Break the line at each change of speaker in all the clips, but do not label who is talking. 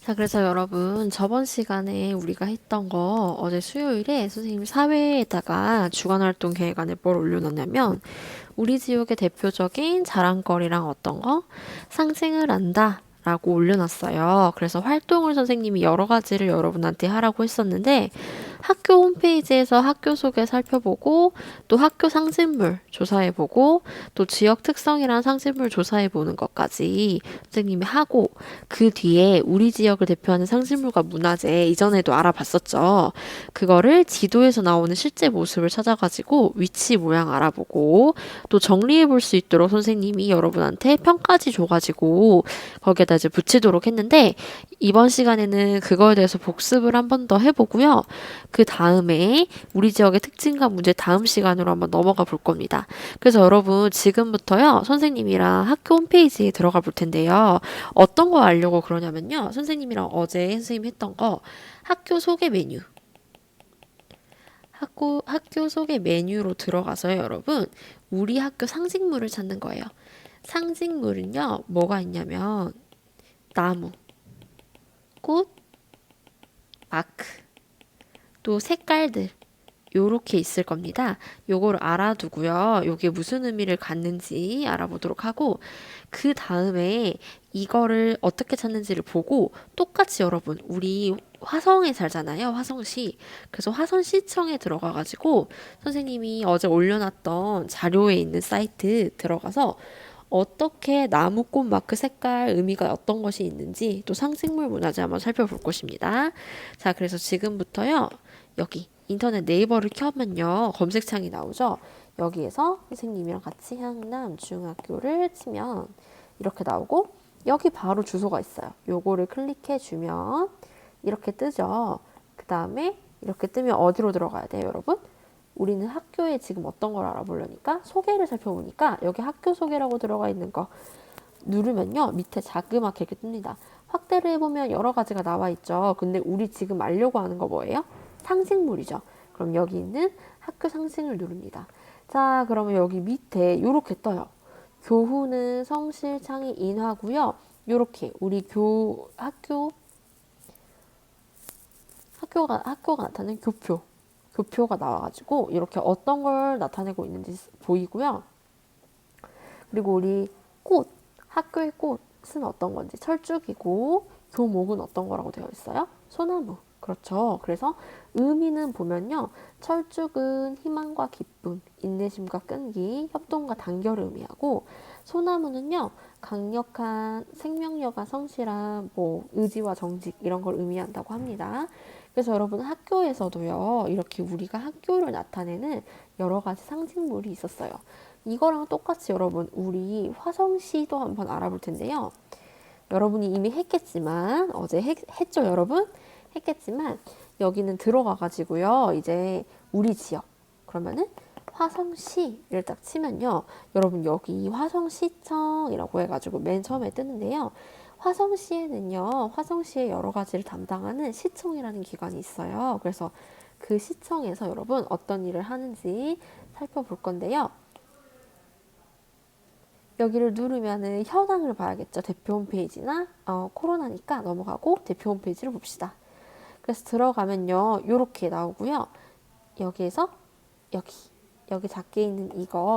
자, 그래서 여러분, 저번 시간에 우리가 했던 거, 어제 수요일에 선생님이 사회에다가 주간활동 계획안에 뭘 올려놨냐면, 우리 지역의 대표적인 자랑거리랑 어떤 거? 상징을 한다. 라고 올려놨어요. 그래서 활동을 선생님이 여러 가지를 여러분한테 하라고 했었는데, 학교 홈페이지에서 학교 소개 살펴보고, 또 학교 상징물 조사해보고, 또 지역 특성이란 상징물 조사해보는 것까지 선생님이 하고, 그 뒤에 우리 지역을 대표하는 상징물과 문화재 이전에도 알아봤었죠. 그거를 지도에서 나오는 실제 모습을 찾아가지고 위치 모양 알아보고 또 정리해 볼 수 있도록 선생님이 여러분한테 평가지 줘가지고 거기에다 이제 붙이도록 했는데 이번 시간에는 그거에 대해서 복습을 한 번 더 해보고요. 그 다음에 우리 지역의 특징과 문제 다음 시간으로 한번 넘어가 볼 겁니다. 그래서 여러분 지금부터요 선생님이랑 학교 홈페이지에 들어가 볼 텐데요. 어떤 거 알려고 그러냐면요. 선생님이랑 어제 선생님 했던 거 학교 소개 메뉴. 학교 소개 메뉴로 들어가서요, 여러분. 우리 학교 상징물을 찾는 거예요. 상징물은요, 뭐가 있냐면, 나무, 꽃, 마크, 또 색깔들. 요렇게 있을 겁니다. 요거를 알아두고요. 요게 무슨 의미를 갖는지 알아보도록 하고 그 다음에 이거를 어떻게 찾는지를 보고 똑같이 여러분 우리 화성에 살잖아요. 화성시. 그래서 화성시청에 들어가가지고 선생님이 어제 올려놨던 자료에 있는 사이트 들어가서 어떻게 나무꽃 마크 색깔 의미가 어떤 것이 있는지 또 상징물 문화재 한번 살펴볼 것입니다. 자, 그래서 지금부터요. 여기 인터넷 네이버를 켜면요. 검색창이 나오죠. 여기에서 선생님이랑 같이 향남 중학교를 치면 이렇게 나오고 여기 바로 주소가 있어요. 요거를 클릭해 주면 이렇게 뜨죠. 그 다음에 이렇게 뜨면 어디로 들어가야 돼요, 여러분? 우리는 학교에 지금 어떤 걸 알아보려니까 소개를 살펴보니까 여기 학교 소개라고 들어가 있는 거 누르면요. 밑에 자그맣게 이렇게 뜹니다. 확대를 해보면 여러 가지가 나와 있죠. 근데 우리 지금 알려고 하는 거 뭐예요? 상징물이죠. 그럼 여기 있는 학교 상징을 누릅니다. 자, 그러면 여기 밑에 이렇게 떠요. 교훈은 성실, 창의, 인화고요. 요렇게 우리 학교가 나타낸 교표가 나와가지고 이렇게 어떤 걸 나타내고 있는지 보이고요. 그리고 우리 학교의 꽃은 어떤 건지 철쭉이고 교목은 어떤 거라고 되어 있어요? 소나무. 그렇죠. 그래서 의미는 보면요. 철쭉은 희망과 기쁨, 인내심과 끈기, 협동과 단결을 의미하고 소나무는요. 강력한 생명력과 성실한 의지와 정직 이런 걸 의미한다고 합니다. 그래서 여러분 학교에서도요. 이렇게 우리가 학교를 나타내는 여러 가지 상징물이 있었어요. 이거랑 똑같이 여러분 우리 화성시도 한번 알아볼 텐데요. 여러분이 이미 했겠지만 어제 했죠 여러분? 했겠지만 여기는 들어가 가지고요. 이제 우리 지역 그러면은 화성시를 딱 치면요. 여러분 여기 화성시청이라고 해가지고 맨 처음에 뜨는데요. 화성시에는요. 화성시의 여러 가지를 담당하는 시청이라는 기관이 있어요. 그래서 그 시청에서 여러분 어떤 일을 하는지 살펴볼 건데요. 여기를 누르면은 현황을 봐야겠죠. 대표 홈페이지나 코로나니까 넘어가고 대표 홈페이지를 봅시다. 그래서 들어가면요. 요렇게 나오고요. 여기에서 여기 작게 있는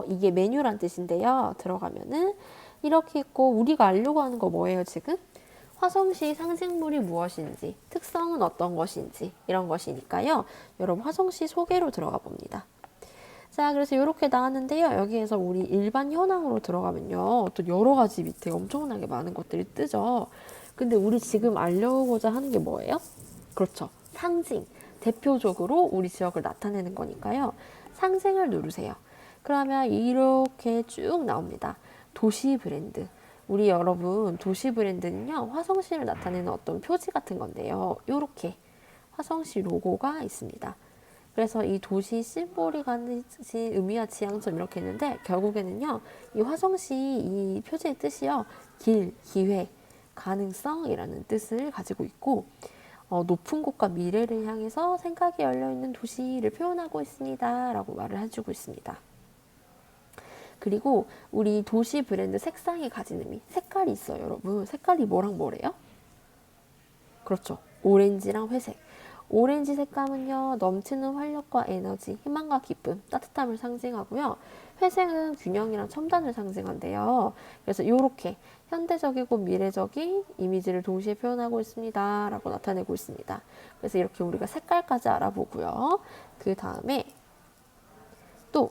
이게 메뉴란 뜻인데요. 들어가면은 이렇게 있고 우리가 알려고 하는 거 뭐예요, 지금? 화성시 상징물이 무엇인지, 특성은 어떤 것인지 이런 것이니까요. 여러분 화성시 소개로 들어가 봅니다. 자, 그래서 이렇게 나왔는데요. 여기에서 우리 일반 현황으로 들어가면요. 또 여러 가지 밑에 엄청나게 많은 것들이 뜨죠. 근데 우리 지금 알려고자 하는 게 뭐예요? 그렇죠. 상징. 대표적으로 우리 지역을 나타내는 거니까요. 상징을 누르세요. 그러면 이렇게 쭉 나옵니다. 도시 브랜드. 우리 여러분 도시 브랜드는요. 화성시를 나타내는 어떤 표지 같은 건데요. 이렇게 화성시 로고가 있습니다. 그래서 이 도시 심볼이 가지신 의미와 지향점 이렇게 있는데 결국에는요. 이 화성시 이 표지의 뜻이요. 길, 기회, 가능성이라는 뜻을 가지고 있고 높은 곳과 미래를 향해서 생각이 열려있는 도시를 표현하고 있습니다. 라고 말을 해주고 있습니다. 그리고 우리 도시 브랜드 색상이 가진 의미 색깔이 있어요. 여러분 색깔이 뭐랑 뭐래요? 그렇죠. 오렌지랑 회색. 오렌지 색감은요, 넘치는 활력과 에너지, 희망과 기쁨, 따뜻함을 상징하고요. 회색은 균형이랑 첨단을 상징한대요. 그래서 이렇게 현대적이고 미래적인 이미지를 동시에 표현하고 있습니다. 라고 나타내고 있습니다. 그래서 이렇게 우리가 색깔까지 알아보고요. 그 다음에 또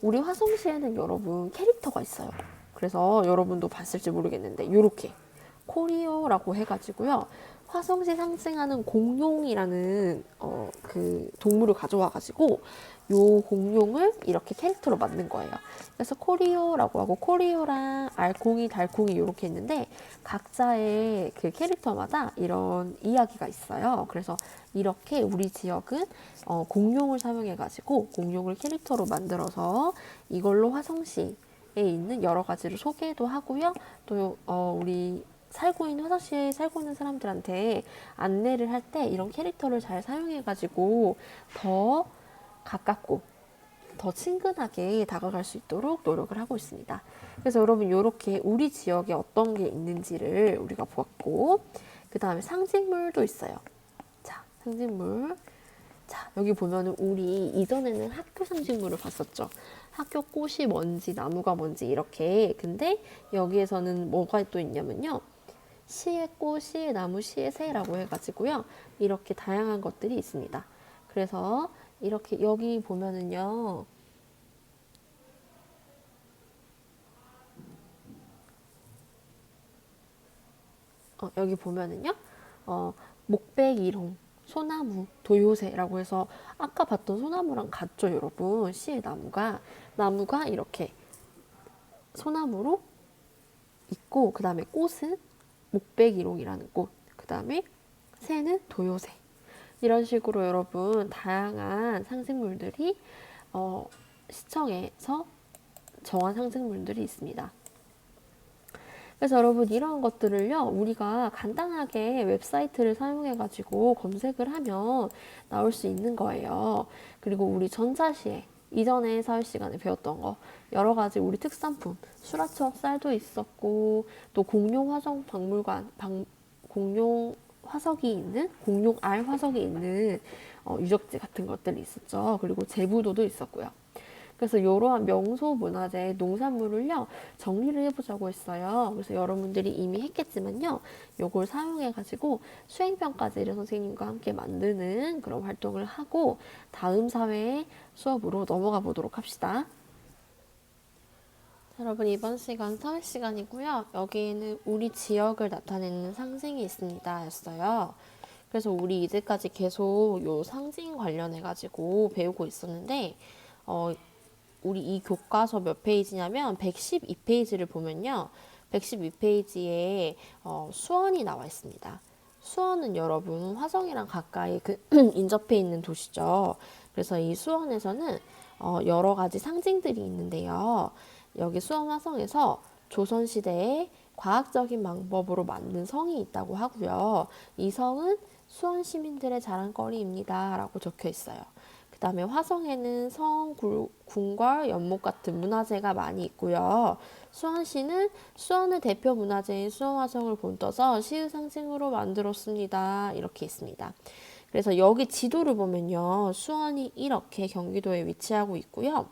우리 화성시에는 여러분 캐릭터가 있어요. 그래서 여러분도 봤을지 모르겠는데 이렇게 코리오라고 해가지고요. 화성시 상징하는 공룡이라는 그 동물을 가져와가지고 요 공룡을 이렇게 캐릭터로 만든 거예요. 그래서 코리오라고 하고 코리오랑 알콩이, 달콩이 이렇게 있는데 각자의 그 캐릭터마다 이런 이야기가 있어요. 그래서 이렇게 우리 지역은 공룡을 사용해가지고 공룡을 캐릭터로 만들어서 이걸로 화성시에 있는 여러 가지를 소개도 하고요. 또 우리 살고 있는 화성시에 살고 있는 사람들한테 안내를 할 때 이런 캐릭터를 잘 사용해가지고 더 가깝고 더 친근하게 다가갈 수 있도록 노력을 하고 있습니다. 그래서 여러분 이렇게 우리 지역에 어떤 게 있는지를 우리가 보았고 그 다음에 상징물도 있어요. 자, 상징물. 자, 여기 보면은 우리 이전에는 학교 상징물을 봤었죠. 학교 꽃이 뭔지 나무가 뭔지 이렇게. 근데 여기에서는 뭐가 또 있냐면요. 시의 꽃, 시의 나무, 시의 새라고 해가지고요. 이렇게 다양한 것들이 있습니다. 그래서 이렇게 여기 보면은요. 여기 보면은요. 목백일홍, 소나무, 도요새라고 해서 아까 봤던 소나무랑 같죠, 여러분? 시의 나무가 이렇게 소나무로 있고 그 다음에 꽃은 목백일홍이라는 꽃, 그 다음에 새는 도요새. 이런 식으로 여러분 다양한 상징물들이 시청에서 정한 상징물들이 있습니다. 그래서 여러분 이런 것들을요 우리가 간단하게 웹사이트를 사용해 가지고 검색을 하면 나올 수 있는 거예요. 그리고 우리 전자시에 이전에 사회 시간에 배웠던 거 여러 가지 우리 특산품 수라첩 쌀도 있었고 또 공룡 화성 박물관 공룡 화석이 있는 공룡 알 화석이 있는 유적지 같은 것들이 있었죠. 그리고 제부도도 있었고요. 그래서 이러한 명소 문화재 농산물을요 정리를 해보자고 했어요. 그래서 여러분들이 이미 했겠지만요, 요걸 사용해가지고 수행평가제를 선생님과 함께 만드는 그런 활동을 하고 다음 사회 수업으로 넘어가 보도록 합시다. 여러분 이번 시간 사회 시간이고요. 여기에는 우리 지역을 나타내는 상징이 있습니다 였어요. 그래서 우리 이제까지 계속 요 상징 관련해 가지고 배우고 있었는데 우리 이 교과서 몇 페이지냐면 112페이지를 보면요. 112페이지에 수원이 나와 있습니다. 수원은 여러분 화성이랑 가까이 인접해 있는 도시죠. 그래서 이 수원에서는 여러 가지 상징들이 있는데요. 여기 수원 화성에서 조선시대에 과학적인 방법으로 만든 성이 있다고 하고요. 이 성은 수원 시민들의 자랑거리입니다. 라고 적혀 있어요. 그 다음에 화성에는 성, 궁궐, 연못 같은 문화재가 많이 있고요. 수원시는 수원의 대표 문화재인 수원화성을 본떠서 시의 상징으로 만들었습니다. 이렇게 있습니다. 그래서 여기 지도를 보면요. 수원이 이렇게 경기도에 위치하고 있고요.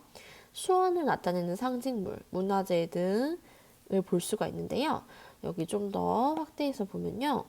수원을 나타내는 상징물, 문화재 등을 볼 수가 있는데요. 여기 좀 더 확대해서 보면요.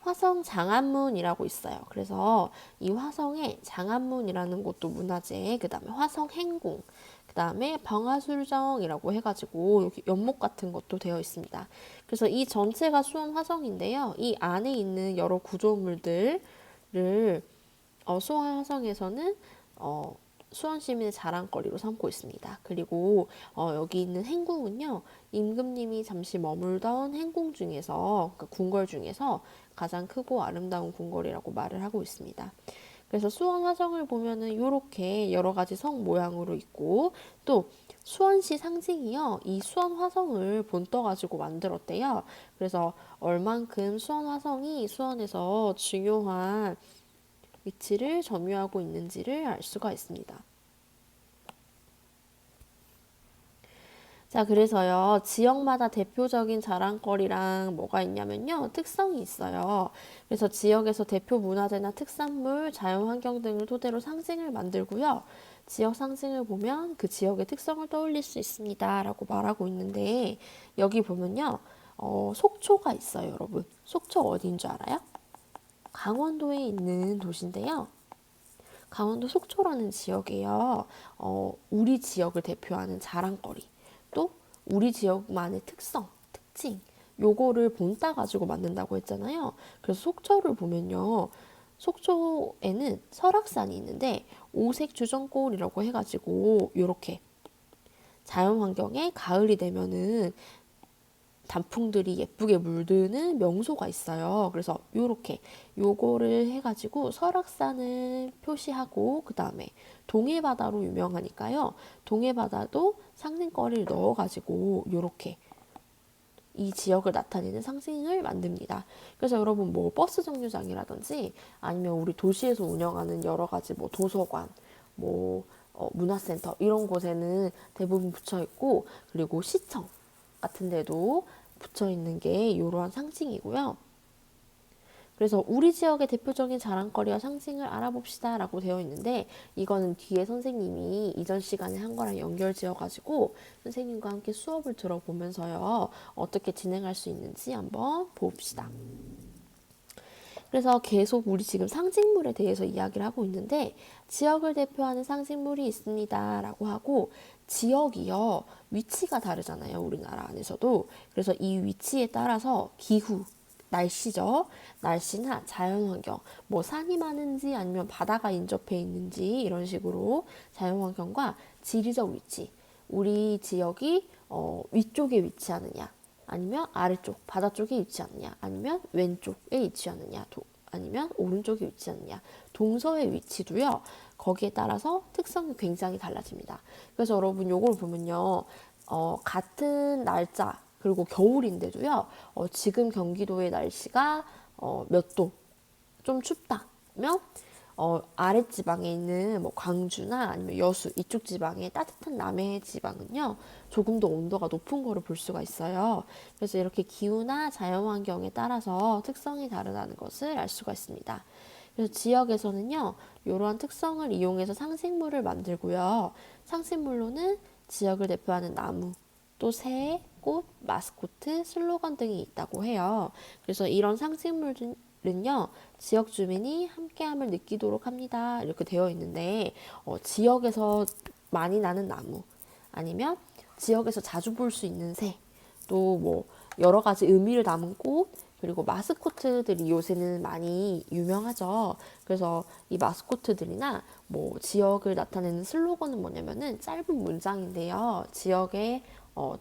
화성 장안문이라고 있어요. 그래서 이 화성에 장안문이라는 곳도 문화재, 그 다음에 화성 행궁, 그 다음에 방화술정이라고 해가지고 여기 연못 같은 것도 되어 있습니다. 그래서 이 전체가 수원 화성인데요. 이 안에 있는 여러 구조물들을 수원 화성에서는 수원 시민의 자랑거리로 삼고 있습니다. 그리고 여기 있는 행궁은요. 임금님이 잠시 머물던 행궁 중에서 그러니까 궁궐 중에서 가장 크고 아름다운 궁궐이라고 말을 하고 있습니다. 그래서 수원 화성을 보면은 이렇게 여러 가지 성 모양으로 있고 또 수원시 상징이요. 이 수원 화성을 본떠 가지고 만들었대요. 그래서 얼만큼 수원 화성이 수원에서 중요한 위치를 점유하고 있는지를 알 수가 있습니다. 자, 그래서요, 지역마다 대표적인 자랑거리랑 뭐가 있냐면요, 특성이 있어요. 그래서 지역에서 대표 문화재나 특산물, 자연환경 등을 토대로 상징을 만들고요. 지역 상징을 보면 그 지역의 특성을 떠올릴 수 있습니다. 라고 말하고 있는데, 여기 보면요, 속초가 있어요, 여러분. 속초 어디인 줄 알아요? 강원도에 있는 도시인데요. 강원도 속초라는 지역이에요. 우리 지역을 대표하는 자랑거리, 또 우리 지역만의 특성, 특징, 요거를 본따 가지고 만든다고 했잖아요. 그래서 속초를 보면요. 속초에는 설악산이 있는데 오색 주전골이라고 해가지고 요렇게 자연환경에 가을이 되면은 단풍들이 예쁘게 물드는 명소가 있어요. 그래서 요렇게 요거를 해가지고 설악산을 표시하고 그 다음에 동해바다로 유명하니까요. 동해바다도 상징거리를 넣어가지고 요렇게 이 지역을 나타내는 상징을 만듭니다. 그래서 여러분 뭐 버스 정류장이라든지 아니면 우리 도시에서 운영하는 여러 가지 뭐 도서관, 뭐 문화센터 이런 곳에는 대부분 붙여 있고 그리고 시청 같은 데도 붙여 있는 게 이러한 상징이고요. 그래서 우리 지역의 대표적인 자랑거리와 상징을 알아봅시다 라고 되어 있는데 이거는 뒤에 선생님이 이전 시간에 한 거랑 연결지어 가지고 선생님과 함께 수업을 들어보면서요 어떻게 진행할 수 있는지 한번 봅시다. 그래서 계속 우리 지금 상징물에 대해서 이야기를 하고 있는데 지역을 대표하는 상징물이 있습니다 라고 하고 지역이요 위치가 다르잖아요 우리나라 안에서도. 그래서 이 위치에 따라서 기후 날씨죠. 날씨나 자연환경, 뭐 산이 많은지 아니면 바다가 인접해 있는지 이런 식으로 자연환경과 지리적 위치, 우리 지역이 위쪽에 위치하느냐 아니면 아래쪽 바다 쪽에 위치하느냐 아니면 왼쪽에 위치하느냐 아니면 오른쪽에 위치하느냐 동서의 위치도요 거기에 따라서 특성이 굉장히 달라집니다. 그래서 여러분 요걸 보면요 같은 날짜 그리고 겨울인데도요 지금 경기도의 날씨가 몇 도 좀 춥다면 아랫지방에 있는 뭐 광주나 아니면 여수 이쪽 지방의 따뜻한 남해 지방은요 조금 더 온도가 높은 거를 볼 수가 있어요. 그래서 이렇게 기후나 자연환경에 따라서 특성이 다르다는 것을 알 수가 있습니다. 그래서 지역에서는요 이러한 특성을 이용해서 상징물을 만들고요. 상징물로는 지역을 대표하는 나무, 또 새, 꽃, 마스코트, 슬로건 등이 있다고 해요. 그래서 이런 상징물은요, 지역 주민이 함께함을 느끼도록 합니다. 이렇게 되어 있는데, 지역에서 많이 나는 나무, 아니면 지역에서 자주 볼 수 있는 새, 또 뭐 여러 가지 의미를 담은 꽃, 그리고 마스코트들이 요새는 많이 유명하죠. 그래서 이 마스코트들이나 뭐 지역을 나타내는 슬로건은 뭐냐면은 짧은 문장인데요. 지역의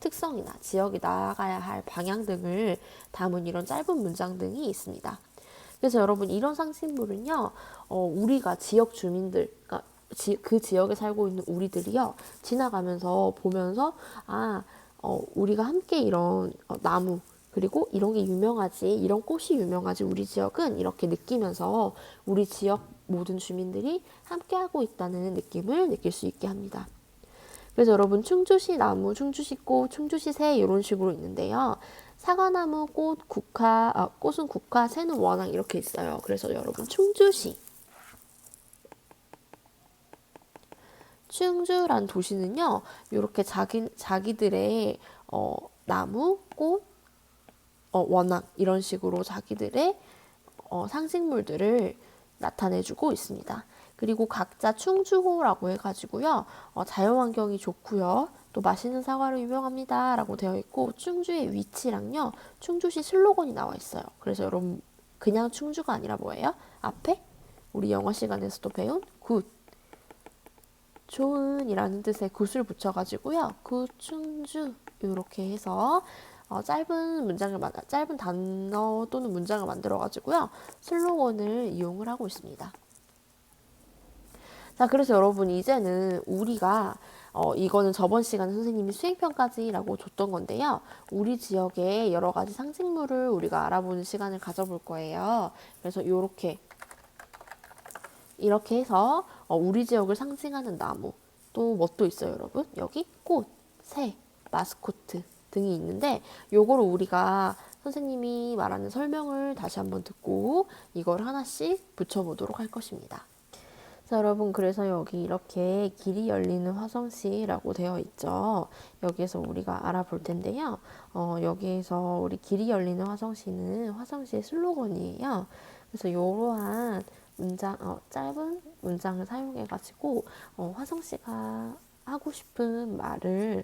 특성이나 지역이 나아가야 할 방향 등을 담은 이런 짧은 문장 등이 있습니다. 그래서 여러분 이런 상징물은요, 우리가 지역 주민들, 그러니까 그 지역에 살고 있는 우리들이요, 지나가면서 보면서, 우리가 함께 이런 나무, 그리고 이런 게 유명하지, 이런 꽃이 유명하지, 우리 지역은 이렇게 느끼면서 우리 지역 모든 주민들이 함께하고 있다는 느낌을 느낄 수 있게 합니다. 그래서 여러분 충주시 나무, 충주시 꽃, 충주시 새 이런 식으로 있는데요. 사과나무, 꽃은 국화, 새는 원앙 이렇게 있어요. 그래서 여러분 충주란 도시는요. 이렇게 자기들의 나무, 꽃, 원앙 이런 식으로 자기들의 상징물들을 나타내주고 있습니다. 그리고 각자 충주호라고 해가지고요. 자연환경이 좋고요. 또 맛있는 사과로 유명합니다. 라고 되어 있고 충주의 위치랑요. 충주시 슬로건이 나와 있어요. 그래서 여러분 그냥 충주가 아니라 뭐예요? 앞에 우리 영어 시간에서도 배운 굿, 좋은이라는 뜻의 굿을 붙여가지고요. 굿 충주 이렇게 해서 짧은 단어 또는 문장을 만들어가지고요. 슬로건을 이용을 하고 있습니다. 자, 그래서 여러분 이제는 우리가 이거는 저번 시간에 선생님이 수행평가지라고 줬던 건데요. 우리 지역의 여러 가지 상징물을 우리가 알아보는 시간을 가져볼 거예요. 그래서 이렇게 해서 우리 지역을 상징하는 나무 또 뭐 또 있어요, 여러분? 여기 꽃, 새, 마스코트 등이 있는데 요거를 우리가 선생님이 말하는 설명을 다시 한번 듣고 이걸 하나씩 붙여보도록 할 것입니다. 자, 여러분, 그래서 여기 이렇게 길이 열리는 화성시라고 되어 있죠. 여기에서 우리가 알아볼 텐데요. 여기에서 우리 길이 열리는 화성시는 화성시의 슬로건이에요. 그래서 이러한 문장, 짧은 문장을 사용해가지고 화성시가 하고 싶은 말을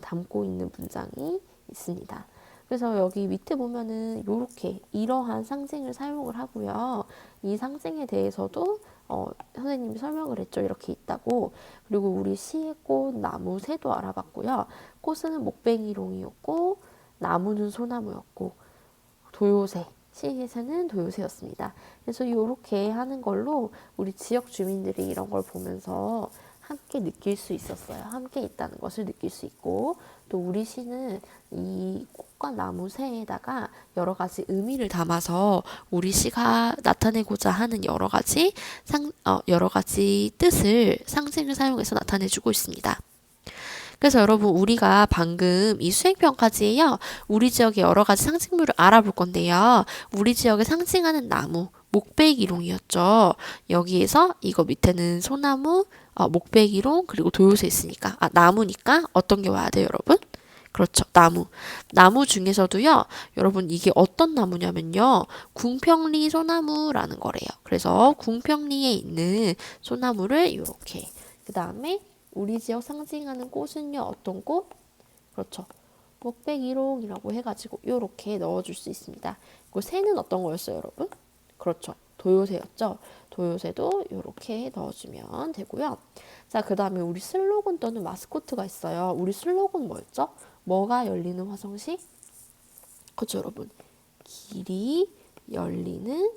담고 있는 문장이 있습니다. 그래서 여기 밑에 보면은 요렇게 이러한 상징을 사용을 하고요. 이 상징에 대해서도 선생님이 설명을 했죠. 이렇게 있다고. 그리고 우리 시의 꽃, 나무, 새도 알아봤고요. 꽃은 목뱅이롱이었고 나무는 소나무였고 도요새, 시의 새는 도요새였습니다. 그래서 이렇게 하는 걸로 우리 지역 주민들이 이런 걸 보면서 함께 느낄 수 있었어요. 함께 있다는 것을 느낄 수 있고 또 우리 시는 이 꽃과 나무 새에다가 여러 가지 의미를 담아서 우리 시가 나타내고자 하는 여러 가지 뜻을 상징을 사용해서 나타내주고 있습니다. 그래서 여러분 우리가 방금 이 수행평가지에요. 우리 지역의 여러 가지 상징물을 알아볼 건데요. 우리 지역에 상징하는 나무, 목베기롱이었죠. 여기에서 이거 밑에는 소나무, 목베기롱 그리고 도요새 있으니까 나무니까 어떤 게 와야 돼요, 여러분? 그렇죠. 나무. 나무 중에서도요, 여러분, 이게 어떤 나무냐면요, 궁평리 소나무라는 거래요. 그래서 궁평리에 있는 소나무를 이렇게. 그 다음에 우리 지역 상징하는 꽃은요, 어떤 꽃? 그렇죠. 목백일홍이라고 해가지고 이렇게 넣어줄 수 있습니다. 그리고 새는 어떤 거였어요, 여러분? 그렇죠. 도요새였죠. 도요새도 이렇게 넣어주면 되고요. 자, 그 다음에 우리 슬로건 또는 마스코트가 있어요. 우리 슬로건 뭐였죠? 뭐가 열리는 화성시? 그렇죠, 여러분. 길이 열리는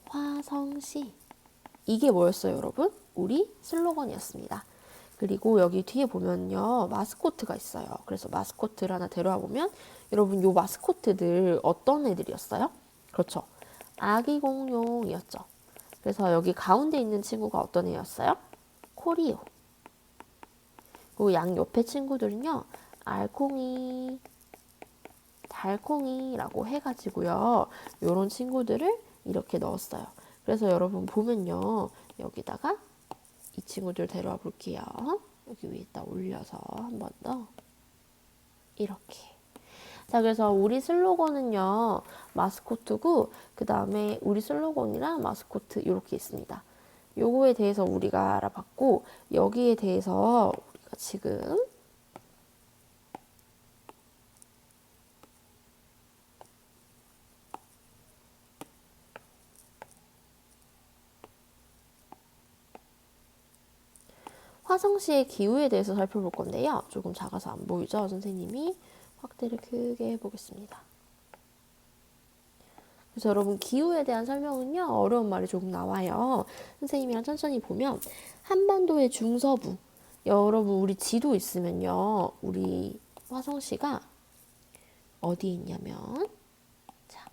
화성시. 이게 뭐였어요, 여러분? 우리 슬로건이었습니다. 그리고 여기 뒤에 보면요, 마스코트가 있어요. 그래서 마스코트를 하나 데려와 보면, 여러분, 요 마스코트들 어떤 애들이었어요? 그렇죠. 아기 공룡이었죠. 그래서 여기 가운데 있는 친구가 어떤 애였어요? 코리오. 그리고 양 옆에 친구들은요, 알콩이, 달콩이라고 해가지고요, 요런 친구들을 이렇게 넣었어요. 그래서 여러분 보면요, 여기다가 이 친구들 데려와 볼게요. 여기 위에다 올려서 한 번 더 이렇게. 자, 그래서 우리 슬로건은요, 마스코트고 그 다음에 우리 슬로건이랑 마스코트 이렇게 있습니다. 요거에 대해서 우리가 알아봤고 여기에 대해서 우리가 지금 화성시의 기후에 대해서 살펴볼 건데요. 조금 작아서 안 보이죠? 선생님이 확대를 크게 해보겠습니다. 그래서 여러분 기후에 대한 설명은요. 어려운 말이 조금 나와요. 선생님이랑 천천히 보면 한반도의 중서부 여러분 우리 지도 있으면요. 우리 화성시가 어디에 있냐면 자,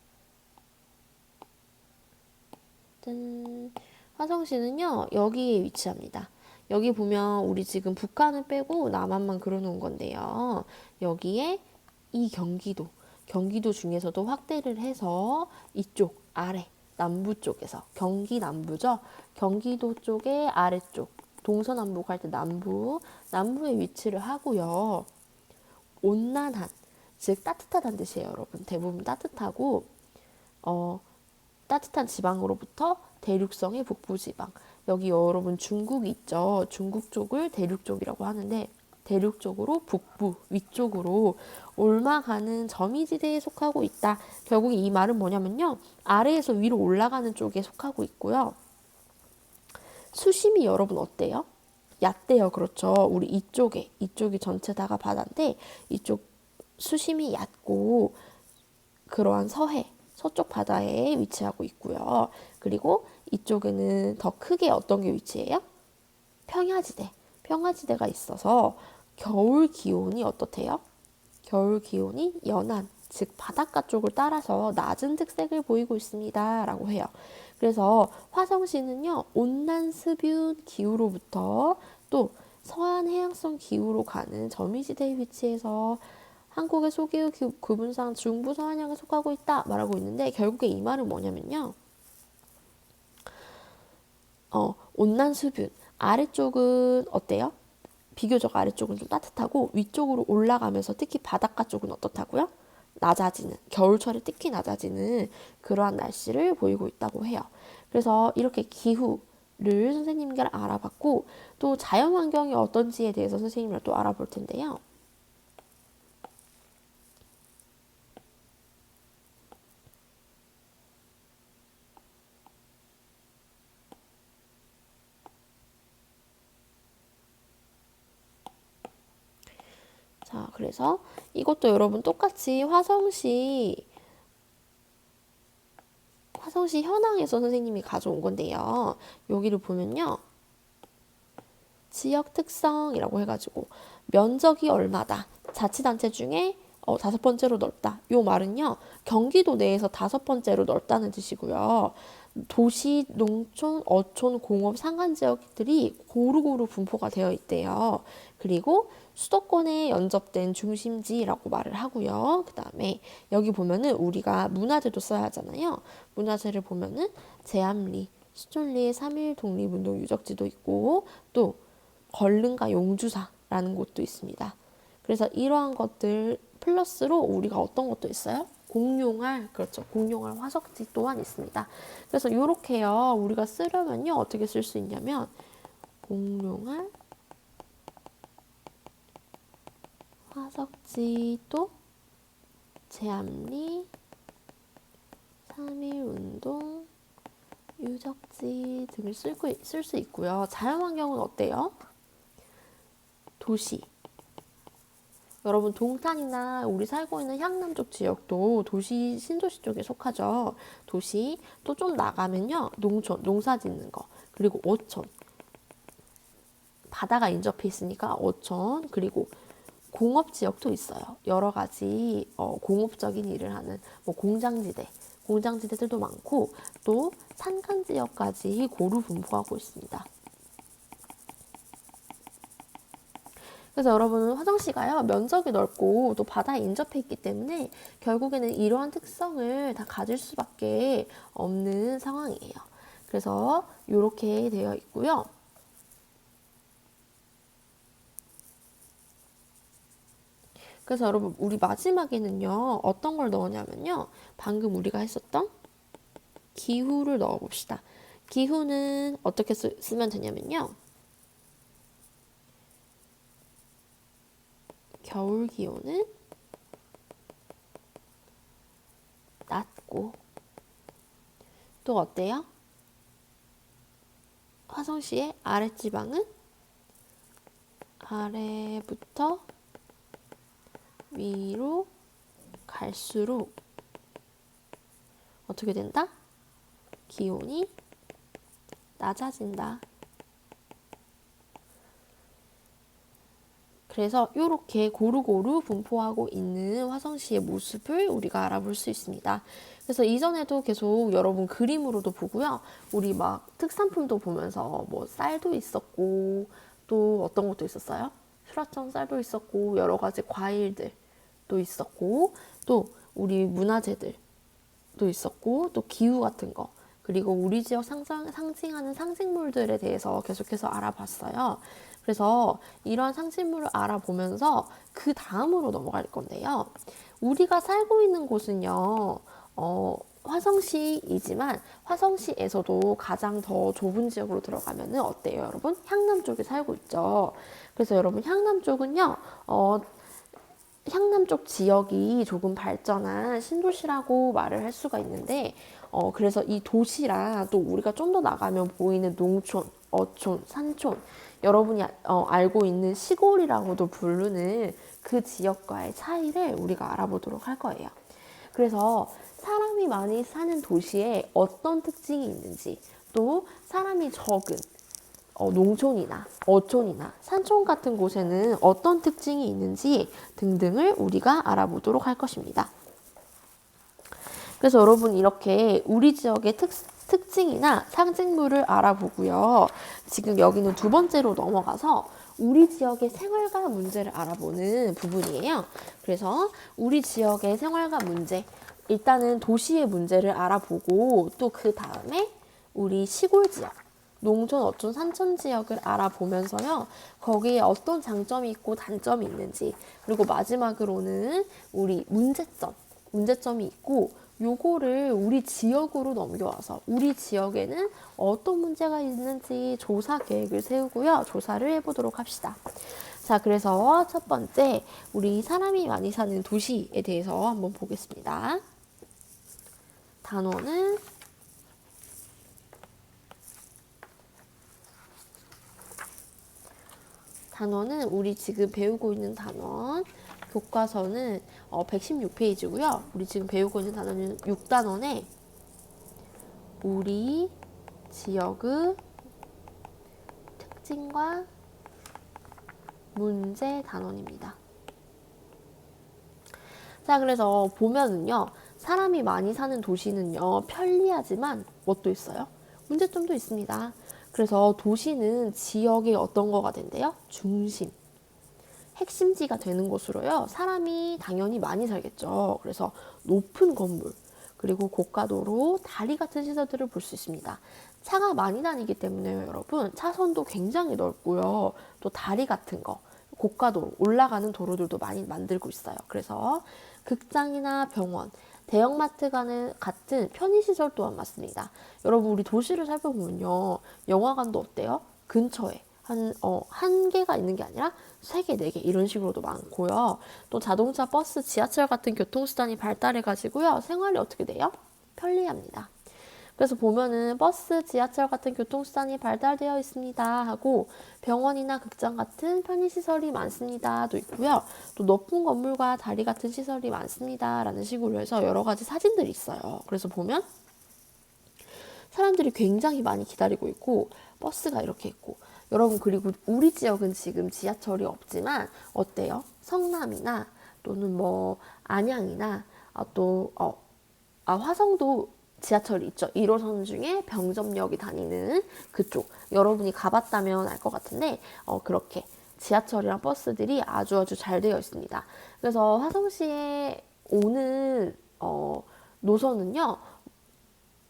짠. 화성시는요. 여기에 위치합니다. 여기 보면 우리 지금 북한을 빼고 남한만 그려놓은 건데요. 여기에 이 경기도 중에서도 확대를 해서 이쪽 아래 남부 쪽에서 경기 남부죠. 경기도 쪽의 아래쪽 동서남북 할 때 남부에 위치를 하고요. 온난한 즉 따뜻하다는 뜻이에요, 여러분. 대부분 따뜻하고 따뜻한 지방으로부터 대륙성의 북부 지방. 여기 여러분 중국이 있죠. 중국 쪽을 대륙 쪽이라고 하는데 대륙 쪽으로 북부 위쪽으로 올라가는 점이지대에 속하고 있다. 결국 이 말은 뭐냐면요. 아래에서 위로 올라가는 쪽에 속하고 있고요. 수심이 여러분 어때요? 얕대요. 그렇죠. 우리 이쪽이 전체 다가 바다인데 이쪽 수심이 얕고 그러한 서쪽 바다에 위치하고 있고요. 그리고 이쪽에는 더 크게 어떤 게 위치해요? 평야지대가 있어서 겨울 기온이 어떻대요? 겨울 기온이 연안, 즉 바닷가 쪽을 따라서 낮은 특색을 보이고 있습니다. 라고 해요. 그래서 화성시는요. 온난습윤 기후로부터 또 서한 해양성 기후로 가는 점이지대에 위치해서 한국의 소기후 구분상 중부 서한양에 속하고 있다 말하고 있는데, 결국에 이 말은 뭐냐면요. 온난 수분 아래쪽은 어때요? 비교적 아래쪽은 좀 따뜻하고 위쪽으로 올라가면서 특히 바닷가 쪽은 어떻다고요? 낮아지는, 겨울철에 특히 낮아지는 그러한 날씨를 보이고 있다고 해요. 그래서 이렇게 기후를 선생님께 알아봤고, 또 자연환경이 어떤지에 대해서 선생님이랑 또 알아볼 텐데요. 자, 그래서 이것도 여러분 똑같이 화성시 현황에서 선생님이 가져온 건데요. 여기를 보면요. 지역 특성이라고 해가지고 면적이 얼마다. 자치단체 중에 5번째로 넓다. 요 말은요. 경기도 내에서 5번째로 넓다는 뜻이고요. 도시, 농촌, 어촌, 공업, 상간 지역들이 고루고루 분포가 되어 있대요. 그리고 수도권에 연접된 중심지라고 말을 하고요. 그 다음에 여기 보면은 우리가 문화재도 써야 하잖아요. 문화재를 보면은 제암리, 수촌리의 3.1 독립운동 유적지도 있고, 또 걸릉과 용주사라는 곳도 있습니다. 그래서 이러한 것들 플러스로 우리가 어떤 것도 있어요? 그렇죠. 공룡할 화석지 또한 있습니다. 그래서 이렇게요. 우리가 쓰려면요. 어떻게 쓸 수 있냐면 공룡할 화석지도 제암리 3.1운동 유적지 등을 쓸 수 있고요. 자연환경은 어때요? 도시. 여러분 동탄이나 우리 살고 있는 향남 쪽 지역도 도시, 신도시 쪽에 속하죠. 도시. 또 좀 나가면요. 농촌, 농사 짓는 거. 그리고 어촌. 바다가 인접해 있으니까 어촌. 그리고 공업 지역도 있어요. 여러 가지 공업적인 일을 하는 공장지대들도 많고, 또 산간 지역까지 고루 분포하고 있습니다. 그래서 여러분은 화성시가요, 면적이 넓고 또 바다에 인접해 있기 때문에 결국에는 이러한 특성을 다 가질 수밖에 없는 상황이에요. 그래서 이렇게 되어 있고요. 그래서 여러분 우리 마지막에는요, 어떤 걸 넣었냐면요, 방금 우리가 했었던 기후를 넣어봅시다. 기후는 어떻게 쓰면 되냐면요, 겨울 기온은 낮고, 또 어때요? 화성시의 아랫지방은 아래부터 위로 갈수록 어떻게 된다? 기온이 낮아진다. 그래서 이렇게 고루고루 분포하고 있는 화성시의 모습을 우리가 알아볼 수 있습니다. 그래서 이전에도 계속 여러분 그림으로도 보고요. 우리 막 특산품도 보면서 뭐 쌀도 있었고, 또 어떤 것도 있었어요? 수라청 쌀도 있었고, 여러 가지 과일들도 있었고, 또 우리 문화재들도 있었고, 또 기후 같은 거, 그리고 우리 지역 상징하는 상징물들에 대해서 계속해서 알아봤어요. 그래서 이런 상징물을 알아보면서 그 다음으로 넘어갈 건데요. 우리가 살고 있는 곳은요, 화성시이지만 화성시에서도 가장 더 좁은 지역으로 들어가면 어때요, 여러분? 향남 쪽에 살고 있죠. 그래서 여러분 향남 쪽은요, 향남 쪽 지역이 조금 발전한 신도시라고 말을 할 수가 있는데, 그래서 이 도시랑 또 우리가 좀 더 나가면 보이는 농촌, 어촌, 산촌, 여러분이 알고 있는 시골이라고도 부르는 그 지역과의 차이를 우리가 알아보도록 할 거예요. 그래서 사람이 많이 사는 도시에 어떤 특징이 있는지, 또 사람이 적은 농촌이나 어촌이나 산촌 같은 곳에는 어떤 특징이 있는지 등등을 우리가 알아보도록 할 것입니다. 그래서 여러분 이렇게 우리 지역의 특징이나 상징물을 알아보고요. 지금 여기는 두 번째로 넘어가서 우리 지역의 생활과 문제를 알아보는 부분이에요. 그래서 우리 지역의 생활과 문제, 일단은 도시의 문제를 알아보고 또 그 다음에 우리 시골 지역, 농촌, 어촌, 산촌 지역을 알아보면서요. 거기에 어떤 장점이 있고 단점이 있는지, 그리고 마지막으로는 우리 문제점이 있고 요거를 우리 지역으로 넘겨와서 우리 지역에는 어떤 문제가 있는지 조사 계획을 세우고요. 조사를 해보도록 합시다. 자, 그래서 첫 번째 우리 사람이 많이 사는 도시에 대해서 한번 보겠습니다. 단원은 우리 지금 배우고 있는 단원 교과서는 116페이지고요. 우리 지금 배우고 있는 단원은 6단원에 우리 지역의 특징과 문제 단원입니다. 자, 그래서 보면은요. 사람이 많이 사는 도시는요. 편리하지만 뭣도 있어요? 문제점도 있습니다. 그래서 도시는 지역의 어떤 거가 된대요? 중심, 핵심지가 되는 곳으로요. 사람이 당연히 많이 살겠죠. 그래서 높은 건물, 그리고 고가도로, 다리 같은 시설들을 볼 수 있습니다. 차가 많이 다니기 때문에요, 여러분. 차선도 굉장히 넓고요. 또 다리 같은 거, 고가도로, 올라가는 도로들도 많이 만들고 있어요. 그래서 극장이나 병원, 대형마트 같은 편의시설 또한 많습니다. 여러분, 우리 도시를 살펴보면요. 영화관도 어때요? 근처에. 한 개가 있는 게 아니라 3개, 4개 이런 식으로도 많고요. 또 자동차, 버스, 지하철 같은 교통수단이 발달해가지고요. 생활이 어떻게 돼요? 편리합니다. 그래서 보면은 버스, 지하철 같은 교통수단이 발달되어 있습니다 하고 병원이나 극장 같은 편의시설이 많습니다도 있고요. 또 높은 건물과 다리 같은 시설이 많습니다 라는 식으로 해서 여러 가지 사진들이 있어요. 그래서 보면 사람들이 굉장히 많이 기다리고 있고 버스가 이렇게 있고 여러분, 그리고 우리 지역은 지금 지하철이 없지만 어때요? 성남이나 또는 뭐 안양이나 화성도 지하철이 있죠. 1호선 중에 병점역이 다니는 그쪽. 여러분이 가봤다면 알 것 같은데 그렇게 지하철이랑 버스들이 아주 잘 되어 있습니다. 그래서 화성시에 오는 노선은요.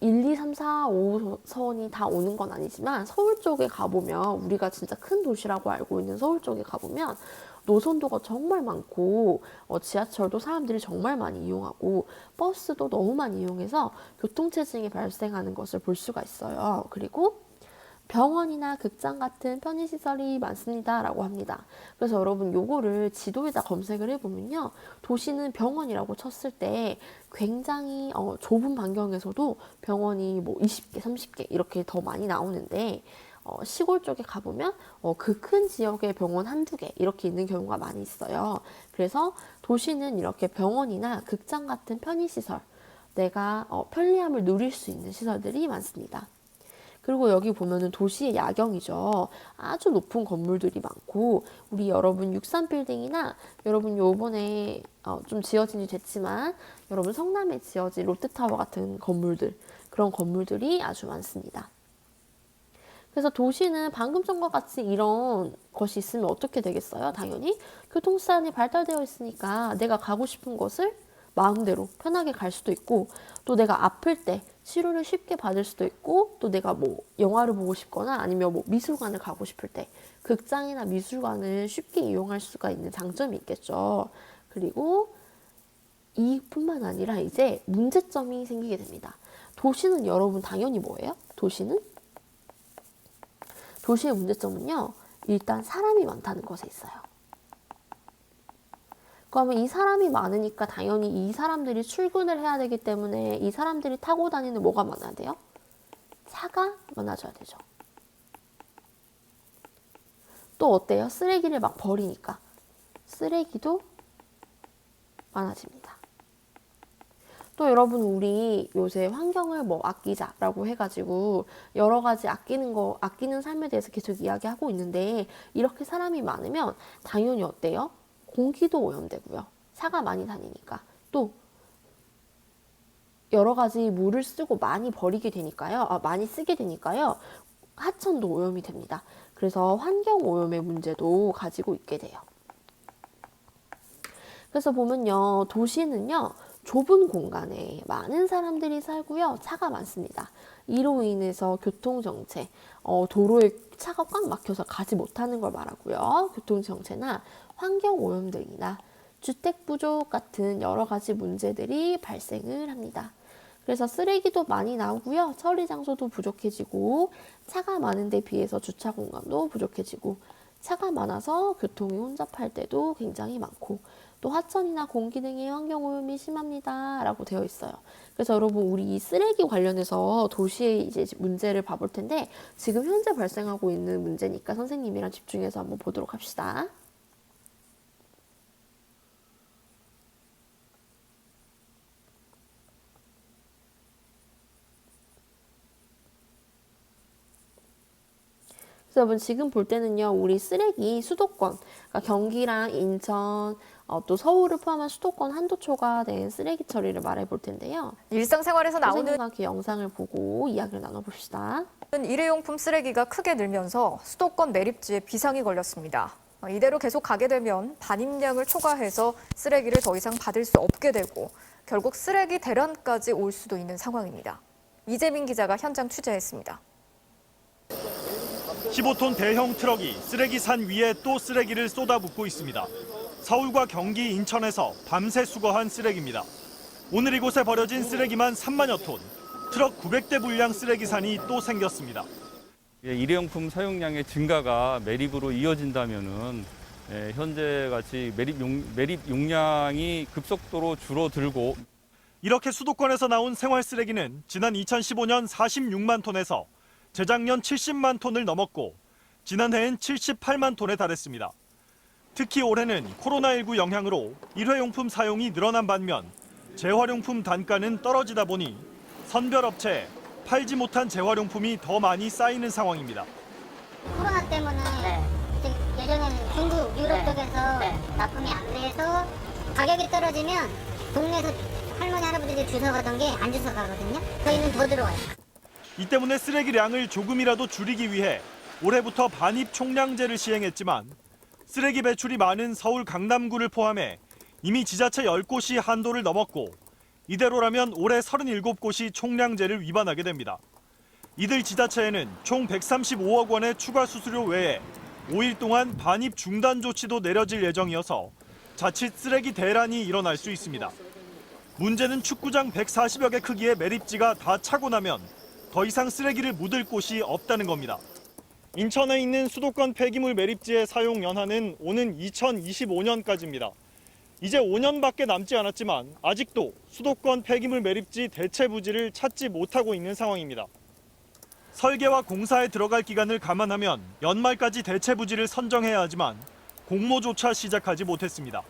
1, 2, 3, 4, 5선이 다 오는 건 아니지만 서울 쪽에 가보면 우리가 진짜 큰 도시라고 알고 있는 서울 쪽에 가보면 노선도가 정말 많고 지하철도 사람들이 정말 많이 이용하고 버스도 너무 많이 이용해서 교통체증이 발생하는 것을 볼 수가 있어요. 그리고 병원이나 극장 같은 편의시설이 많습니다 라고 합니다. 그래서 여러분 요거를 지도에다 검색을 해보면요. 도시는 병원이라고 쳤을 때 굉장히 좁은 반경에서도 병원이 뭐 20개, 30개 이렇게 더 많이 나오는데 시골 쪽에 가보면 그 큰 지역의 병원 한두 개 이렇게 있는 경우가 많이 있어요. 그래서 도시는 이렇게 병원이나 극장 같은 편의시설, 내가 편리함을 누릴 수 있는 시설들이 많습니다. 그리고 여기 보면은 도시의 야경이죠. 아주 높은 건물들이 많고 우리 여러분 63빌딩이나 여러분 요번에 좀 지어진 지 됐지만 여러분 성남에 지어진 롯데타워 같은 건물들, 그런 건물들이 아주 많습니다. 그래서 도시는 방금 전과 같이 이런 것이 있으면 어떻게 되겠어요? 당연히 교통수단이 발달되어 있으니까 내가 가고 싶은 곳을 마음대로 편하게 갈 수도 있고 또 내가 아플 때 치료를 쉽게 받을 수도 있고 또 내가 뭐 영화를 보고 싶거나 아니면 뭐 미술관을 가고 싶을 때 극장이나 미술관을 쉽게 이용할 수가 있는 장점이 있겠죠. 그리고 이뿐만 아니라 이제 문제점이 생기게 됩니다. 도시는 여러분 당연히 뭐예요? 도시의 문제점은요. 일단 사람이 많다는 것에 있어요. 그러면 이 사람이 많으니까 당연히 이 사람들이 출근을 해야 되기 때문에 이 사람들이 타고 다니는 뭐가 많아야 돼요? 차가 많아져야 되죠. 또 어때요? 쓰레기를 막 버리니까 쓰레기도 많아집니다. 또 여러분 우리 요새 환경을 뭐 아끼자라고 해가지고 여러 가지 아끼는 삶에 대해서 계속 이야기하고 있는데 이렇게 사람이 많으면 당연히 어때요? 공기도 오염되고요. 차가 많이 다니니까. 또 여러 가지 물을 쓰고 많이 버리게 되니까요. 많이 쓰게 되니까요. 하천도 오염이 됩니다. 그래서 환경 오염의 문제도 가지고 있게 돼요. 그래서 보면요, 도시는요, 좁은 공간에 많은 사람들이 살고요, 차가 많습니다. 이로 인해서 교통정체, 도로에 차가 꽉 막혀서 가지 못하는 걸 말하고요. 교통정체나 환경오염 등이나 주택 부족 같은 여러 가지 문제들이 발생을 합니다. 그래서 쓰레기도 많이 나오고요. 처리 장소도 부족해지고 차가 많은 데 비해서 주차 공간도 부족해지고 차가 많아서 교통이 혼잡할 때도 굉장히 많고 또 하천이나 공기 등의 환경오염이 심합니다. 라고 되어 있어요. 그래서 여러분 우리 쓰레기 관련해서 도시의 이제 문제를 봐볼 텐데 지금 현재 발생하고 있는 문제니까 선생님이랑 집중해서 한번 보도록 합시다. 그래서 여러분 지금 볼 때는요, 우리 쓰레기 수도권, 그러니까 경기랑 인천, 또 서울을 포함한 수도권 한도 초과된 쓰레기 처리를 말해 볼 텐데요.
일상생활에서 나오는
선생님과 그 영상을 보고 이야기를 나눠봅시다.
일회용품 쓰레기가 크게 늘면서 수도권 매립지에 비상이 걸렸습니다. 이대로 계속 가게 되면 반입량을 초과해서 쓰레기를 더 이상 받을 수 없게 되고 결국 쓰레기 대란까지 올 수도 있는 상황입니다. 이재민 기자가 현장 취재했습니다.
15톤 대형 트럭이 쓰레기 산 위에 또 쓰레기를 쏟아붓고 있습니다. 서울과 경기, 인천에서 밤새 수거한 쓰레기입니다. 오늘 이곳에 버려진 쓰레기만 3만여 톤, 트럭 900대 분량 쓰레기산이 또 생겼습니다.
일회용품 사용량의 증가가 매립으로 이어진다면은 현재 같이 매립 용량이 급속도로 줄어들고
이렇게 수도권에서 나온 생활 쓰레기는 지난 2015년 46만 톤에서 재작년 70만 톤을 넘었고 지난해엔 78만 톤에 달했습니다. 특히 올해는 코로나19 영향으로 일회용품 사용이 늘어난 반면 재활용품 단가는 떨어지다 보니 선별업체에 팔지 못한 재활용품이 더 많이 쌓이는 상황입니다.
코로나 때문에 예전에는 중국, 유럽 쪽에서 납품이 안 돼서 가격이 떨어지면 동네에서 할머니, 할아버지들이 주워 가던 게 안 주워 가거든요. 저희는 더 들어와요.
이 때문에 쓰레기량을 조금이라도 줄이기 위해 올해부터 반입 총량제를 시행했지만 쓰레기 배출이 많은 서울 강남구를 포함해 이미 지자체 10곳이 한도를 넘었고 이대로라면 올해 37곳이 총량제를 위반하게 됩니다. 이들 지자체에는 총 135억 원의 추가 수수료 외에 5일 동안 반입 중단 조치도 내려질 예정이어서 자칫 쓰레기 대란이 일어날 수 있습니다. 문제는 축구장 140여 개 크기의 매립지가 다 차고 나면 더 이상 쓰레기를 묻을 곳이 없다는 겁니다. 인천에 있는 수도권 폐기물 매립지의 사용 연한은 오는 2025년까지입니다. 이제 5년밖에 남지 않았지만 아직도 수도권 폐기물 매립지 대체 부지를 찾지 못하고 있는 상황입니다. 설계와 공사에 들어갈 기간을 감안하면 연말까지 대체 부지를 선정해야 하지만 공모조차 시작하지 못했습니다.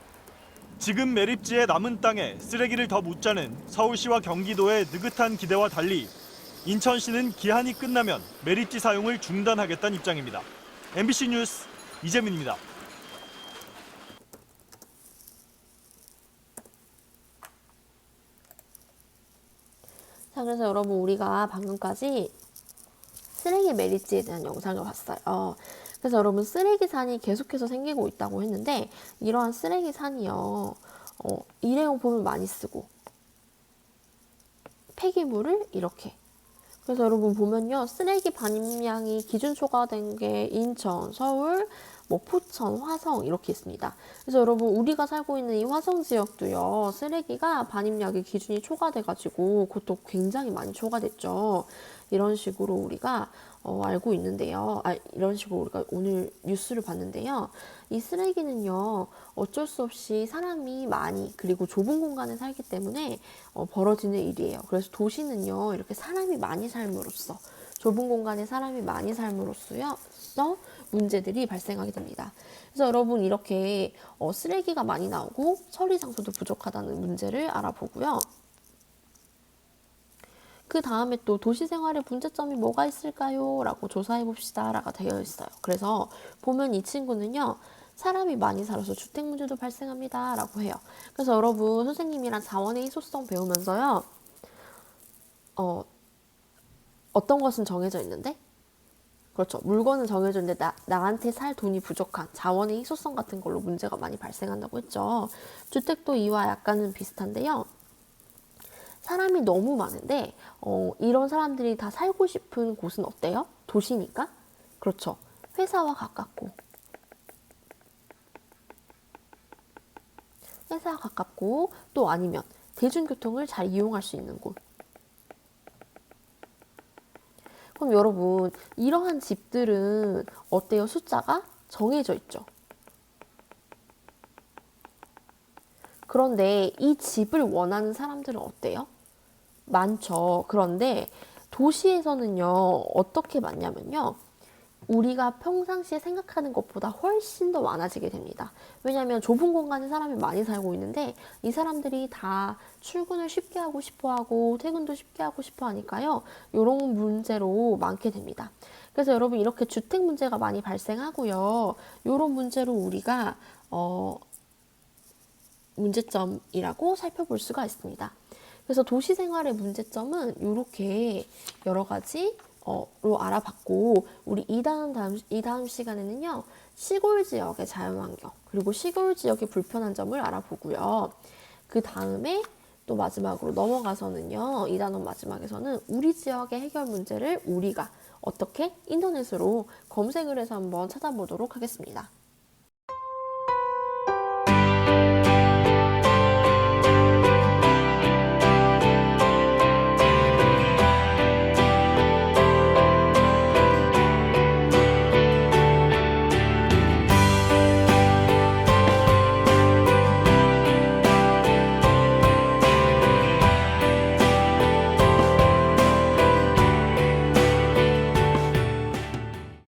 지금 매립지의 남은 땅에 쓰레기를 더 묻자는 서울시와 경기도의 느긋한 기대와 달리 인천시는 기한이 끝나면 매립지 사용을 중단하겠다는 입장입니다. MBC 뉴스 이재민입니다.
자, 그래서 여러분 우리가 방금까지 쓰레기 매립지에 대한 영상을 봤어요. 그래서 여러분 쓰레기산이 계속해서 생기고 있다고 했는데 이러한 쓰레기산이요. 일회용품을 많이 쓰고 폐기물을 이렇게 그래서 여러분 보면요. 쓰레기 반입량이 기준 초과된 게 인천, 서울, 포천, 화성 이렇게 있습니다. 그래서 여러분 우리가 살고 있는 이 화성 지역도요. 쓰레기가 반입량의 기준이 초과돼가지고 그것도 굉장히 많이 초과됐죠. 이런 식으로 우리가 알고 있는데요. 이런 식으로 우리가 오늘 뉴스를 봤는데요. 이 쓰레기는요. 어쩔 수 없이 사람이 많이 그리고 좁은 공간에 살기 때문에 벌어지는 일이에요. 그래서 도시는요. 이렇게 사람이 많이 삶으로써 좁은 공간에 사람이 많이 삶으로써 문제들이 발생하게 됩니다. 그래서 여러분 이렇게 쓰레기가 많이 나오고 처리 장소도 부족하다는 문제를 알아보고요. 그 다음에 또 도시 생활의 문제점이 뭐가 있을까요? 라고 조사해 봅시다. 라고 되어 있어요. 그래서 보면 이 친구는요. 사람이 많이 살아서 주택 문제도 발생합니다. 라고 해요. 그래서 여러분 선생님이랑 자원의 희소성 배우면서요. 어떤 것은 정해져 있는데, 그렇죠. 물건은 정해져 있는데 나한테 살 돈이 부족한 자원의 희소성 같은 걸로 문제가 많이 발생한다고 했죠. 주택도 이와 약간은 비슷한데요. 사람이 너무 많은데 이런 사람들이 다 살고 싶은 곳은 어때요? 도시니까? 그렇죠. 회사와 가깝고 또 아니면 대중교통을 잘 이용할 수 있는 곳. 그럼 여러분, 이러한 집들은 어때요? 숫자가 정해져 있죠. 그런데 이 집을 원하는 사람들은 어때요? 많죠. 그런데 도시에서는요, 어떻게 많냐면요. 우리가 평상시에 생각하는 것보다 훨씬 더 많아지게 됩니다. 왜냐하면 좁은 공간에 사람이 많이 살고 있는데 이 사람들이 다 출근을 쉽게 하고 싶어 하고 퇴근도 쉽게 하고 싶어 하니까요. 이런 문제로 많게 됩니다. 그래서 여러분 이렇게 주택 문제가 많이 발생하고요. 이런 문제로 우리가 문제점이라고 살펴볼 수가 있습니다. 그래서 도시 생활의 문제점은 이렇게 여러 가지 로 알아봤고, 우리 이 다음 시간에는요, 시골 지역의 자연환경, 그리고 시골 지역의 불편한 점을 알아보고요. 그 다음에 또 마지막으로 넘어가서는요, 이 단원 마지막에서는 우리 지역의 해결 문제를 우리가 어떻게 인터넷으로 검색을 해서 한번 찾아보도록 하겠습니다.